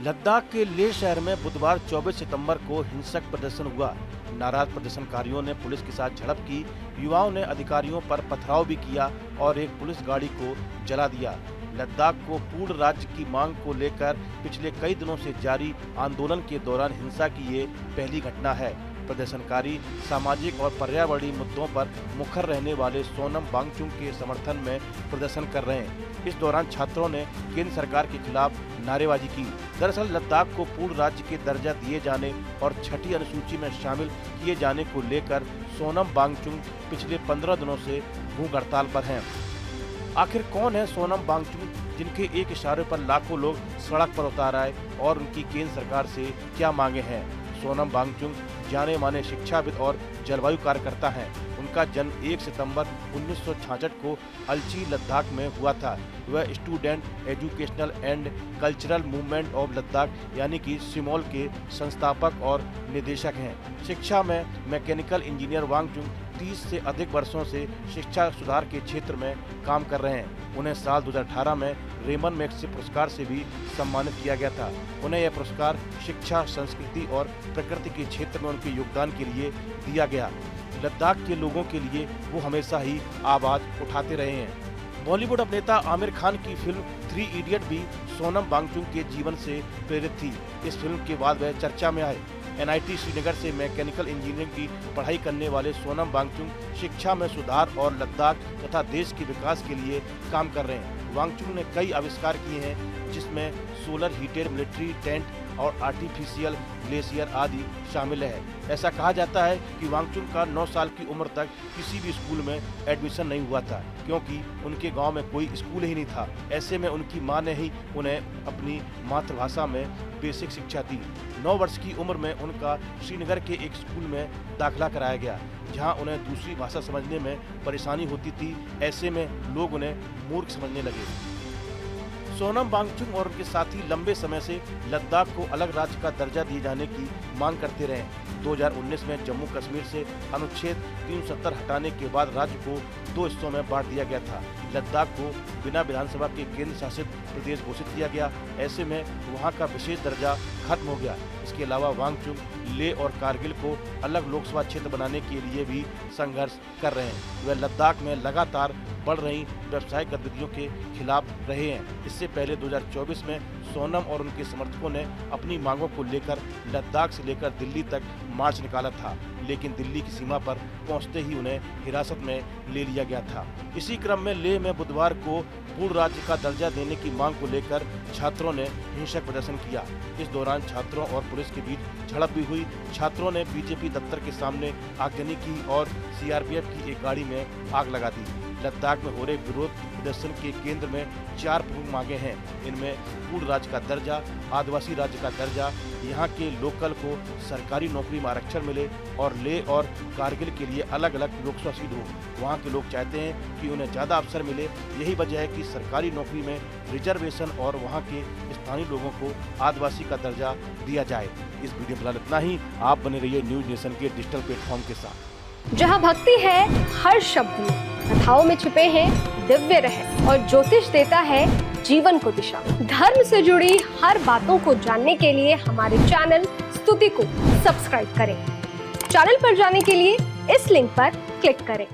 लद्दाख के लेह शहर में बुधवार 24 सितंबर को हिंसक प्रदर्शन हुआ। नाराज प्रदर्शनकारियों ने पुलिस के साथ झड़प की, युवाओं ने अधिकारियों पर पथराव भी किया और एक पुलिस गाड़ी को जला दिया। लद्दाख को पूर्ण राज्य की मांग को लेकर पिछले कई दिनों से जारी आंदोलन के दौरान हिंसा की ये पहली घटना है। प्रदर्शनकारी सामाजिक और पर्यावरणीय मुद्दों पर मुखर रहने वाले सोनम वांगचुक के समर्थन में प्रदर्शन कर रहे हैं। इस दौरान छात्रों ने केंद्र सरकार के खिलाफ नारेबाजी की। दरअसल लद्दाख को पूर्ण राज्य के दर्जा दिए जाने और छठी अनुसूची में शामिल किए जाने को लेकर सोनम वांगचुक पिछले 15 दिनों से भूख हड़ताल पर हैं। आखिर कौन है सोनम वांगचुक, जिनके एक इशारे पर लाखों लोग सड़क पर उतर आए, और उनकी केंद्र सरकार से क्या मांगे हैं? सोनम वांगचुक जाने माने शिक्षाविद और जलवायु कार्यकर्ता हैं। उनका जन्म 1 सितंबर 1966 को अलची लद्दाख में हुआ था। वह student educational and cultural movement of Ladakh यानी कि सिमोल के संस्थापक और निदेशक हैं। शिक्षा में मैकेनिकल इंजीनियर वांगचुक 30 से अधिक वर्षों से शिक्षा सुधार के क्षेत्र में काम कर रहे हैं। उन्हें साल 2018 में रेमन मैग्सेसे पुरस्कार से भी सम्मानित किया गया था। उन्हें यह पुरस्कार शिक्षा, संस्कृति और प्रकृति के क्षेत्र में उनके योगदान के लिए दिया गया। लद्दाख के लोगों के लिए वो हमेशा ही आवाज उठाते रहे हैं। बॉलीवुड अभिनेता आमिर खान की फिल्म 3 इडियट भी सोनम वांगचुक के जीवन से प्रेरित थी। इस फिल्म के बाद वह चर्चा में आए। NIT श्रीनगर से मैकेनिकल इंजीनियरिंग की पढ़ाई करने वाले सोनम वांगचुक शिक्षा में सुधार और लद्दाख तथा देश के विकास के लिए काम कर रहे हैं। वांगचुक ने कई आविष्कार किए हैं, जिसमें सोलर हीटेड मिलिट्री टेंट और आर्टिफिशियल ग्लेशियर आदि शामिल है। ऐसा कहा जाता है कि वांगचुक का 9 साल की उम्र तक किसी भी स्कूल में एडमिशन नहीं हुआ था, क्योंकि उनके गांव में कोई स्कूल ही नहीं था। ऐसे में उनकी मां ने ही उन्हें अपनी मातृभाषा में बेसिक शिक्षा दी। 9 वर्ष की उम्र में उनका श्रीनगर के एक स्कूल में दाखिला कराया गया, जहां उन्हें दूसरी भाषा समझने में परेशानी होती थी। ऐसे में लोग उन्हें मूर्ख समझने लगे। सोनम वांगचुक और उनके साथी लंबे समय से लद्दाख को अलग राज्य का दर्जा दिए जाने की मांग करते रहे। 2019 में जम्मू कश्मीर से अनुच्छेद 370 हटाने के बाद राज्य को 2 हिस्सों में बांट दिया गया था। लद्दाख को बिना विधानसभा के केंद्र शासित प्रदेश घोषित किया गया। ऐसे में वहां का विशेष दर्जा खत्म हो गया। इसके अलावा वांगचुक लेह और कारगिल को अलग लोकसभा क्षेत्र बनाने के लिए भी संघर्ष कर रहे हैं। वे लद्दाख में लगातार बढ़ रही व्यावसायिक गतिविधियों के खिलाफ रहे हैं। इससे पहले 2024 में सोनम और उनके समर्थकों ने अपनी मांगों को लेकर लद्दाख से लेकर दिल्ली तक मार्च निकाला था, लेकिन दिल्ली की सीमा पर पहुंचते ही उन्हें हिरासत में ले लिया गया था। इसी क्रम में लेह में बुधवार को पूर्ण राज्य का दर्जा देने की मांग को लेकर छात्रों ने हिंसक प्रदर्शन किया। इस दौरान छात्रों और पुलिस के बीच झड़प भी हुई। छात्रों ने बीजेपी दफ्तर के सामने आगजनी की और CRPF की एक गाड़ी में आग लगा दी। लद्दाख में हो रहे विरोध प्रदर्शन के केंद्र में 4 प्रमुख मांगे हैं। इनमें पूर्ण राज्य का दर्जा, आदिवासी राज्य का दर्जा, यहाँ के लोकल को सरकारी नौकरी में आरक्षण मिले और लेह और कारगिल के लिए अलग अलग लोकसभा सीट हो। वहाँ के लोग चाहते हैं कि उन्हें ज़्यादा अवसर मिले। यही वजह है कि सरकारी नौकरी में रिजर्वेशन और वहाँ के स्थानीय लोगों को आदिवासी का दर्जा दिया जाए। इस वीडियो में फिलहाल इतना ही। आप बने रहिए न्यूज नेशन के डिजिटल प्लेटफॉर्म के साथ, जहां भक्ति है हर शब्द में, कथाओं में छिपे हैं दिव्य रहस्य और ज्योतिष देता है जीवन को दिशा। धर्म से जुड़ी हर बातों को जानने के लिए हमारे चैनल स्तुति को सब्सक्राइब करें। चैनल पर जाने के लिए इस लिंक पर क्लिक करें।